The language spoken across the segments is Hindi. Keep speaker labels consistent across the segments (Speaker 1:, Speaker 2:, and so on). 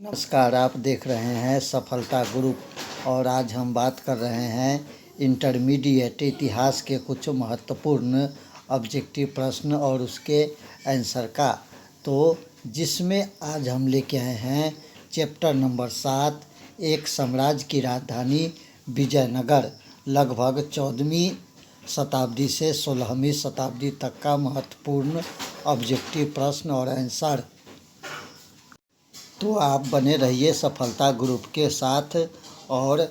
Speaker 1: नमस्कार, आप देख रहे हैं सफलता ग्रुप और आज हम बात कर रहे हैं इंटरमीडिएट इतिहास के कुछ महत्वपूर्ण ऑब्जेक्टिव प्रश्न और उसके आंसर का। तो जिसमें आज हम लेके आए हैं चैप्टर नंबर 7, एक साम्राज्य की राजधानी विजयनगर, लगभग 14वीं शताब्दी से 16वीं शताब्दी तक का महत्वपूर्ण ऑब्जेक्टिव प्रश्न और आंसर। तो आप बने रहिए सफलता ग्रुप के साथ और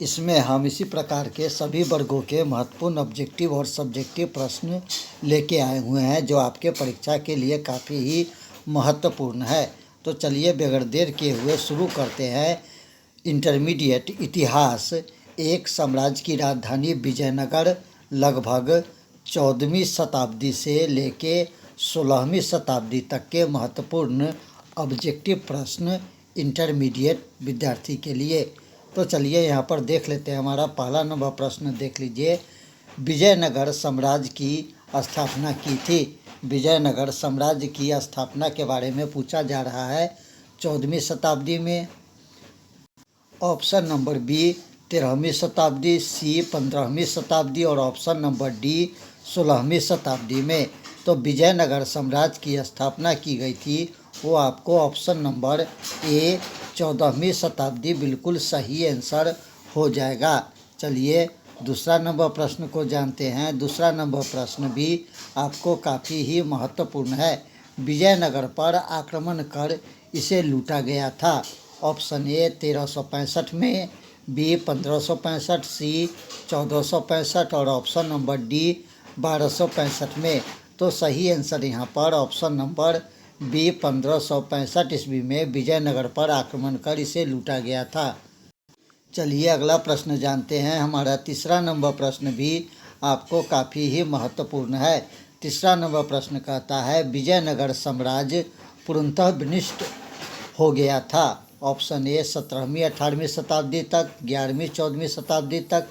Speaker 1: इसमें हम इसी प्रकार के सभी वर्गों के महत्वपूर्ण ऑब्जेक्टिव और सब्जेक्टिव प्रश्न लेके आए हुए हैं जो आपके परीक्षा के लिए काफ़ी ही महत्वपूर्ण है। तो चलिए बगैर देर किए हुए शुरू करते हैं। इंटरमीडिएट इतिहास, एक साम्राज्य की राजधानी विजयनगर, लगभग 14वीं शताब्दी से लेके 16वीं शताब्दी तक के महत्वपूर्ण ऑब्जेक्टिव प्रश्न इंटरमीडिएट विद्यार्थी के लिए। तो चलिए यहाँ पर देख लेते हैं। हमारा पहला नंबर प्रश्न देख लीजिए। विजयनगर साम्राज्य की स्थापना की थी। विजयनगर साम्राज्य की स्थापना के बारे में पूछा जा रहा है 14वीं शताब्दी में। ऑप्शन नंबर बी 13वीं शताब्दी, सी 15वीं शताब्दी और ऑप्शन नंबर डी 16वीं शताब्दी में। तो विजयनगर साम्राज्य की स्थापना की गई थी वो आपको ऑप्शन नंबर ए 14वीं शताब्दी बिल्कुल सही आंसर हो जाएगा। चलिए दूसरा नंबर प्रश्न को जानते हैं। दूसरा नंबर प्रश्न भी आपको काफ़ी ही महत्वपूर्ण है। विजयनगर पर आक्रमण कर इसे लूटा गया था। ऑप्शन ए 1365 में, बी 1565, सी 1465 और ऑप्शन नंबर डी 1265 में। तो सही आंसर यहाँ पर ऑप्शन नंबर बी 1565 ईस्वी में विजयनगर पर आक्रमण कर इसे लूटा गया था। चलिए अगला प्रश्न जानते हैं। हमारा तीसरा नंबर प्रश्न भी आपको काफ़ी ही महत्वपूर्ण है। तीसरा नंबर प्रश्न कहता है विजयनगर साम्राज्य पूर्णतः विनष्ट हो गया था। ऑप्शन ए 17वीं 18वीं शताब्दी तक, 11वीं 14वीं शताब्दी तक,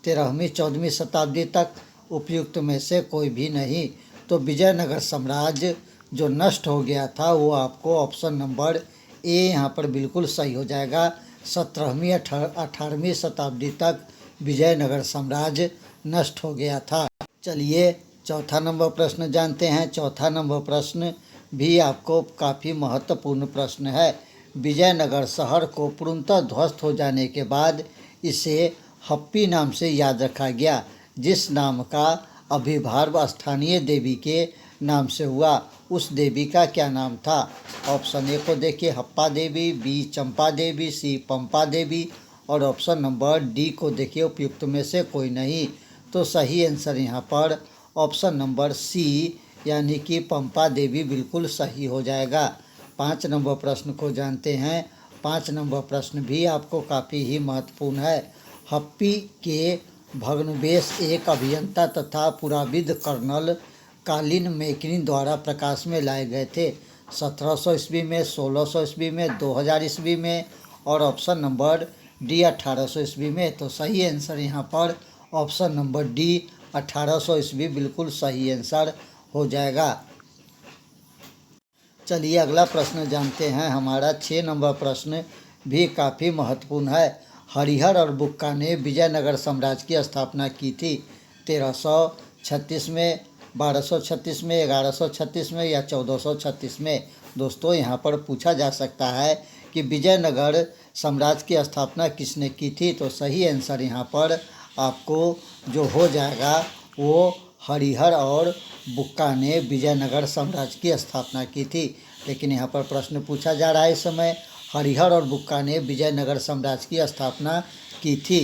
Speaker 1: 13वीं 14वीं शताब्दी तक, उपयुक्त में से कोई भी नहीं। तो विजयनगर साम्राज्य जो नष्ट हो गया था वो आपको ऑप्शन नंबर ए यहाँ पर बिल्कुल सही हो जाएगा। 17वीं 18वीं शताब्दी तक विजयनगर साम्राज्य नष्ट हो गया था। चलिए चौथा नंबर प्रश्न जानते हैं। चौथा नंबर प्रश्न भी आपको काफ़ी महत्वपूर्ण प्रश्न है। विजयनगर शहर को पूर्णतः ध्वस्त हो जाने के बाद इसे हप्पी नाम से याद रखा गया, जिस नाम का अभिभाव स्थानीय देवी के नाम से हुआ। उस देवी का क्या नाम था? ऑप्शन ए को देखिए हप्पा देवी, बी चंपा देवी, सी पंपा देवी और ऑप्शन नंबर डी को देखिए उपयुक्त में से कोई नहीं। तो सही आंसर यहाँ पर ऑप्शन नंबर सी यानी कि पंपा देवी बिल्कुल सही हो जाएगा। 5 नंबर प्रश्न को जानते हैं। 5 नंबर प्रश्न भी आपको काफ़ी ही महत्वपूर्ण है। हप्पी के भग्नावशेष एक अभियंता तथा पुराविद कर्नल कालिन मैकिनी द्वारा प्रकाश में लाए गए थे। 1700 ईस्वी में, 1600 ईस्वी में, 2000 ईस्वी में और ऑप्शन नंबर डी 1800 ईस्वी में। तो सही आंसर यहाँ पर ऑप्शन नंबर डी 1800 ईस्वी बिल्कुल सही आंसर हो जाएगा। चलिए अगला प्रश्न जानते हैं। हमारा 6 नंबर प्रश्न भी काफ़ी महत्वपूर्ण है। हरिहर और बुक्का ने विजयनगर साम्राज्य की स्थापना की थी। 1336 में, 1236 में, 1136 में या 1436 में। दोस्तों यहाँ पर पूछा जा सकता है कि विजयनगर साम्राज्य की स्थापना किसने की थी। तो सही आंसर यहाँ पर आपको जो हो जाएगा वो हरिहर और बुक्का ने विजयनगर साम्राज्य की स्थापना की थी। लेकिन यहाँ पर प्रश्न पूछा जा रहा है इस समय हरिहर और बुक्का ने विजयनगर साम्राज्य की स्थापना की थी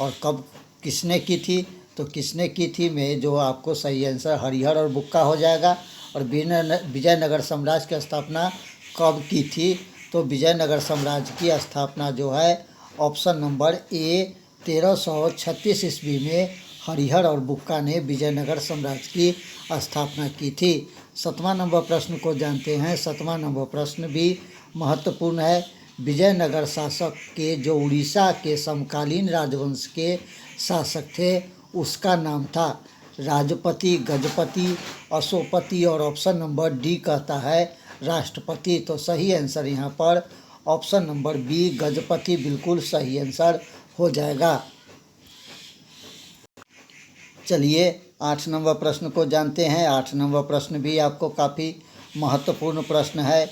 Speaker 1: और कब किसने की थी। तो किसने की थी में जो आपको सही आंसर हरिहर और बुक्का हो जाएगा। और विजयनगर साम्राज्य की स्थापना कब की थी। तो विजयनगर साम्राज्य की स्थापना जो है ऑप्शन नंबर ए 1336 ईस्वी में हरिहर और बुक्का ने विजयनगर साम्राज्य की स्थापना की थी। 7वां नंबर प्रश्न को जानते हैं। 7वां नंबर प्रश्न भी महत्वपूर्ण है। विजयनगर शासक के जो उड़ीसा के समकालीन राजवंश के शासक थे उसका नाम था राजपति, गजपति, अशोकपति और ऑप्शन नंबर डी कहता है राष्ट्रपति। तो सही आंसर यहाँ पर ऑप्शन नंबर बी गजपति बिल्कुल सही आंसर हो जाएगा। चलिए 8 नंबर प्रश्न को जानते हैं। 8 नंबर प्रश्न भी आपको काफ़ी महत्वपूर्ण प्रश्न है।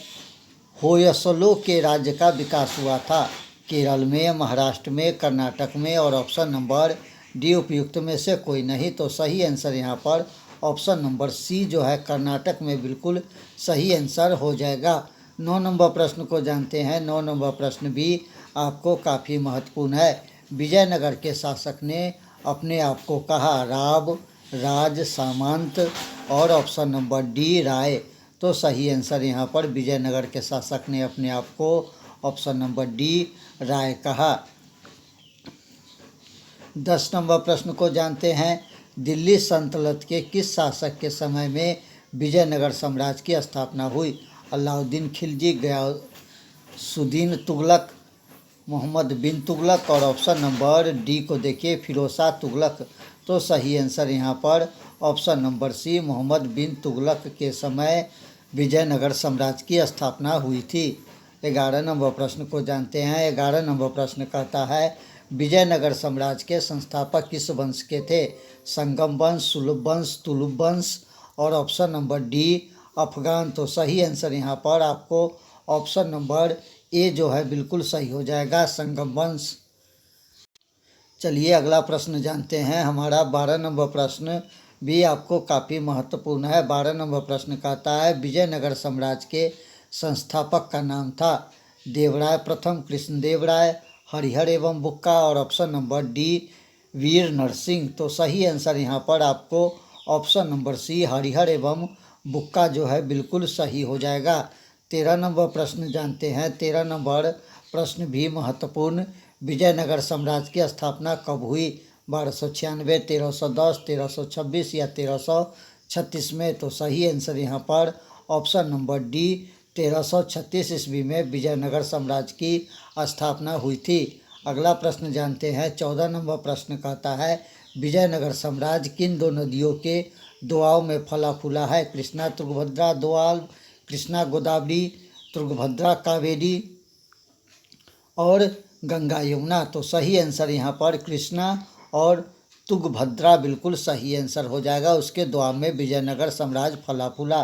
Speaker 1: होयसलो के राज्य का विकास हुआ था केरल में, महाराष्ट्र में, कर्नाटक में और ऑप्शन नंबर डी उपयुक्त में से कोई नहीं। तो सही आंसर यहाँ पर ऑप्शन नंबर सी जो है कर्नाटक में बिल्कुल सही आंसर हो जाएगा। 9 नंबर प्रश्न को जानते हैं। 9 नंबर प्रश्न भी आपको काफ़ी महत्वपूर्ण है। विजयनगर के शासक ने अपने आप को कहा राव, राज, सामंत और ऑप्शन नंबर डी राय। तो सही आंसर यहाँ पर विजयनगर के शासक ने अपने आप को ऑप्शन नंबर डी राय कहा। 10 नंबर प्रश्न को जानते हैं। दिल्ली सल्तनत के किस शासक के समय में विजयनगर साम्राज्य की स्थापना हुई? अलाउद्दीन खिलजी, गयासुद्दीन तुगलक, मोहम्मद बिन तुगलक और ऑप्शन नंबर डी को देखिए फिरोजशाह तुगलक। तो सही आंसर यहाँ पर ऑप्शन नंबर सी मोहम्मद बिन तुगलक के समय विजयनगर साम्राज्य की स्थापना हुई थी। 11 नंबर प्रश्न को जानते हैं। 11 नंबर प्रश्न कहता है विजयनगर साम्राज्य के संस्थापक किस वंश के थे? संगम वंश, सुलभ वंश, तुलुप वंश और ऑप्शन नंबर डी अफगान। तो सही आंसर यहाँ पर आपको ऑप्शन नंबर ए जो है बिल्कुल सही हो जाएगा, संगम वंश। चलिए अगला प्रश्न जानते हैं। हमारा 12 नंबर प्रश्न भी आपको काफ़ी महत्वपूर्ण है। 12 नंबर प्रश्न कहता है विजयनगर साम्राज्य के संस्थापक का नाम था देवराय प्रथम, कृष्णदेवराय, हरिहर एवं बुक्का और ऑप्शन नंबर डी वीर नरसिंह। तो सही आंसर यहाँ पर आपको ऑप्शन नंबर सी हरिहर एवं बुक्का जो है बिल्कुल सही हो जाएगा। 13 नंबर प्रश्न जानते हैं। 13 नंबर प्रश्न भी महत्वपूर्ण। विजयनगर साम्राज्य की स्थापना कब हुई? 1296, 1310, 1326 या 1336 में। तो सही आंसर यहाँ पर ऑप्शन नंबर डी 1336 ईस्वी में विजयनगर साम्राज्य की स्थापना हुई थी। अगला प्रश्न जानते हैं। 14 नंबर प्रश्न कहता है विजयनगर साम्राज्य किन दो नदियों के दोआब में फला फूला है? कृष्णा तुंगभद्रा दोआब, कृष्णा गोदावरी, तुंगभद्रा कावेरी और गंगा यमुना। तो सही आंसर यहाँ पर कृष्णा और तुंगभद्रा बिल्कुल सही आंसर हो जाएगा। उसके दोआब में विजयनगर साम्राज्य फला फूला।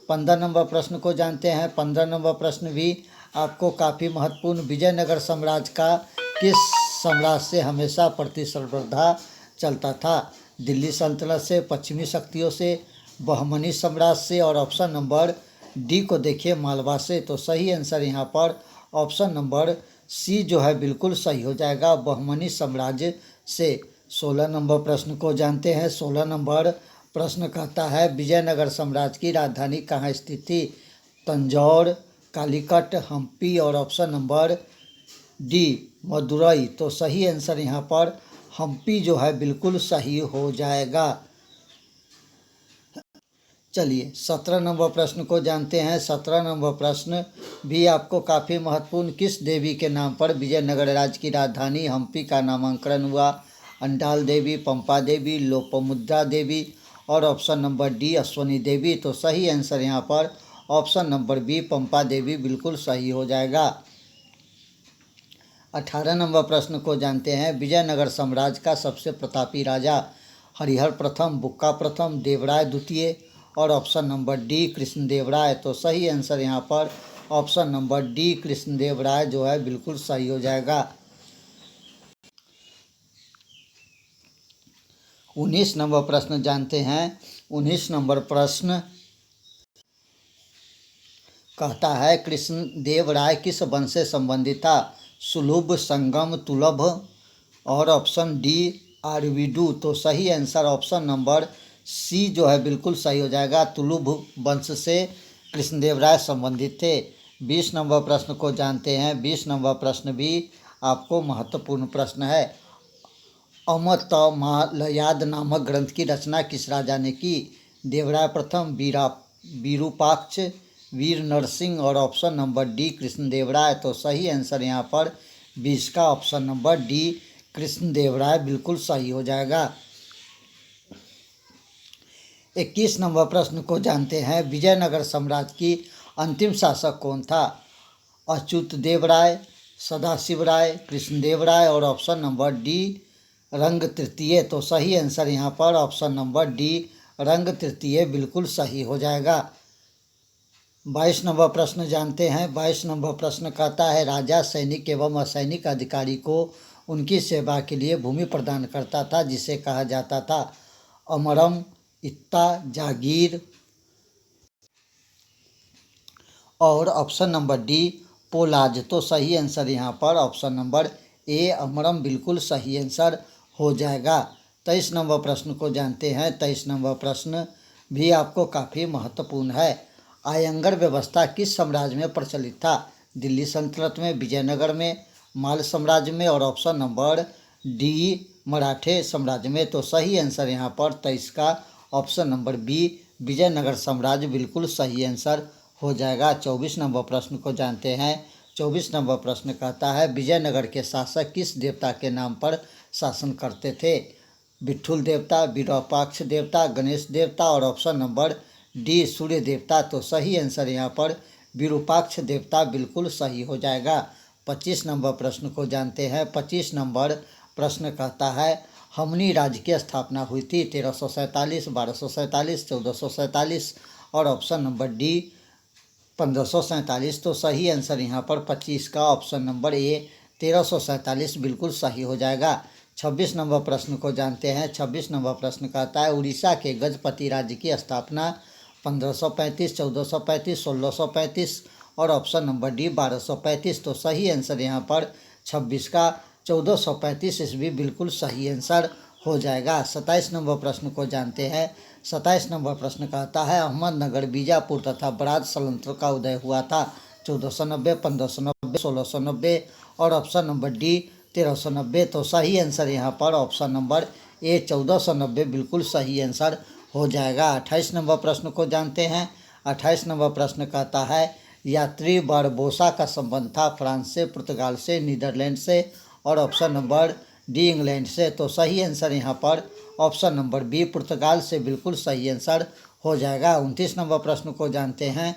Speaker 1: 15 नंबर प्रश्न को जानते हैं। 15 नंबर प्रश्न भी आपको काफ़ी महत्वपूर्ण। विजयनगर साम्राज्य का किस साम्राज्य से हमेशा प्रतिस्पर्धा चलता था? दिल्ली सल्तनत से, पश्चिमी शक्तियों से, बहमनी साम्राज्य से और ऑप्शन नंबर डी को देखिए मालवा से। तो सही आंसर यहाँ पर ऑप्शन नंबर सी जो है बिल्कुल सही हो जाएगा, बहमनी साम्राज्य से। 16 नंबर प्रश्न को जानते हैं। 16 नंबर प्रश्न कहता है विजयनगर साम्राज्य की राजधानी कहाँ स्थित थी? तंजौर, कालीकट, हम्पी और ऑप्शन नंबर डी मदुरई। तो सही आंसर यहाँ पर हम्पी जो है बिल्कुल सही हो जाएगा। चलिए 17 नंबर प्रश्न को जानते हैं। 17 नंबर प्रश्न भी आपको काफ़ी महत्वपूर्ण। किस देवी के नाम पर विजयनगर राज्य की राजधानी हम्पी का नामांकन हुआ? अंडाल देवी, पंपा देवी, लोपामुद्रा देवी और ऑप्शन नंबर डी अश्वनी देवी। तो सही आंसर यहाँ पर ऑप्शन नंबर बी पंपा देवी बिल्कुल सही हो जाएगा। 18 नंबर प्रश्न को जानते हैं। विजयनगर साम्राज्य का सबसे प्रतापी राजा? हरिहर प्रथम, बुक्का प्रथम, देवराय द्वितीय और ऑप्शन नंबर डी कृष्णदेवराय। तो सही आंसर यहाँ पर ऑप्शन नंबर डी कृष्णदेवराय जो है बिल्कुल सही हो जाएगा। 19 नंबर प्रश्न जानते हैं। 19 नंबर प्रश्न कहता है कृष्णदेवराय किस वंश से संबंधित था? सुलभ, संगम, तुलभ और ऑप्शन डी आरविडू। तो सही आंसर ऑप्शन नंबर सी जो है बिल्कुल सही हो जाएगा, तुलुभ वंश से कृष्णदेवराय संबंधित थे। 20 नंबर प्रश्न को जानते हैं। 20 नंबर प्रश्न भी आपको महत्वपूर्ण प्रश्न है। अमतमालयाद नामक ग्रंथ की रचना किस राजा ने की? देवराय प्रथम, विरूपाक्ष, वीर नरसिंह और ऑप्शन नंबर डी कृष्णदेवराय। तो सही आंसर यहाँ पर 20 का ऑप्शन नंबर डी कृष्णदेवराय बिल्कुल सही हो जाएगा। 21 नंबर प्रश्न को जानते हैं। विजयनगर साम्राज्य की अंतिम शासक कौन था? अच्युत देव राय, सदाशिव राय, कृष्णदेव राय और ऑप्शन नंबर डी रंग तृतीय। तो सही आंसर यहाँ पर ऑप्शन नंबर डी रंग तृतीय बिल्कुल सही हो जाएगा। 22 नंबर प्रश्न जानते हैं। 22 नंबर प्रश्न कहता है, राजा सैनिक एवं असैनिक अधिकारी को उनकी सेवा के लिए भूमि प्रदान करता था जिसे कहा जाता था? अमरम, इत्ता, जागीर और ऑप्शन नंबर डी पोलाज। तो सही आंसर यहाँ पर ऑप्शन नंबर ए अमरम बिल्कुल सही आंसर हो जाएगा। 23 नंबर प्रश्न को जानते हैं। 23 नंबर प्रश्न भी आपको काफ़ी महत्वपूर्ण है। आयंगर व्यवस्था किस साम्राज्य में प्रचलित था? दिल्ली सल्तनत में, विजयनगर में, माल साम्राज्य में और ऑप्शन नंबर डी मराठे साम्राज्य में। तो सही आंसर यहाँ पर 23 का ऑप्शन नंबर बी विजयनगर साम्राज्य बिल्कुल सही आंसर हो जाएगा। 24 नंबर प्रश्न को जानते हैं। 24 नंबर प्रश्न कहता है, विजयनगर के शासक किस देवता के नाम पर शासन करते थे? विठ्ठल देवता, विरूपाक्ष देवता, गणेश देवता और ऑप्शन नंबर डी सूर्य देवता। तो सही आंसर यहाँ पर विरूपाक्ष देवता बिल्कुल सही हो जाएगा। 25 नंबर प्रश्न को जानते हैं। 25 नंबर प्रश्न कहता है, हमनी राज्य की स्थापना हुई थी 1347, 1247, 1447 और ऑप्शन नंबर डी 1547। तो सही आंसर यहाँ पर 25 का ऑप्शन नंबर ए 1347 बिल्कुल सही हो जाएगा। 26 नंबर प्रश्न को जानते हैं। 26 नंबर प्रश्न कहता है, उड़ीसा के गजपति राज्य की स्थापना 1535, 1435, 1635 और ऑप्शन नंबर डी 1235। तो सही आंसर यहाँ पर 26 का 1435 ईस्वी बिल्कुल सही आंसर हो जाएगा। 27 नंबर प्रश्न को जानते हैं। 27 नंबर प्रश्न कहता है, अहमदनगर, बीजापुर तथा बराज सल्तनत का उदय हुआ था 1490, 1590, 1690 और ऑप्शन नंबर डी 1390। तो सही आंसर यहाँ पर ऑप्शन नंबर ए 1490 बिल्कुल सही आंसर हो जाएगा। 28 नंबर प्रश्न को जानते हैं। 28 नंबर प्रश्न कहता है, यात्री बारबोसा का संबंध था फ्रांस से, पुर्तगाल से, नीदरलैंड से और ऑप्शन नंबर डी इंग्लैंड से। तो सही आंसर यहाँ पर ऑप्शन नंबर बी पुर्तगाल से बिल्कुल सही आंसर हो जाएगा। 29 नंबर प्रश्न को जानते हैं।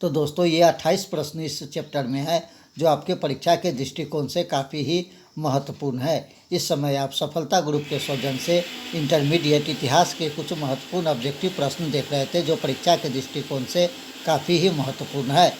Speaker 1: तो दोस्तों ये 28 प्रश्न इस चैप्टर में है जो आपके परीक्षा के दृष्टिकोण से काफ़ी ही महत्वपूर्ण है। इस समय आप सफलता ग्रुप के सौजन्य से इंटरमीडिएट इतिहास के कुछ महत्वपूर्ण ऑब्जेक्टिव प्रश्न देख रहे थे जो परीक्षा के दृष्टिकोण से काफ़ी ही महत्वपूर्ण है।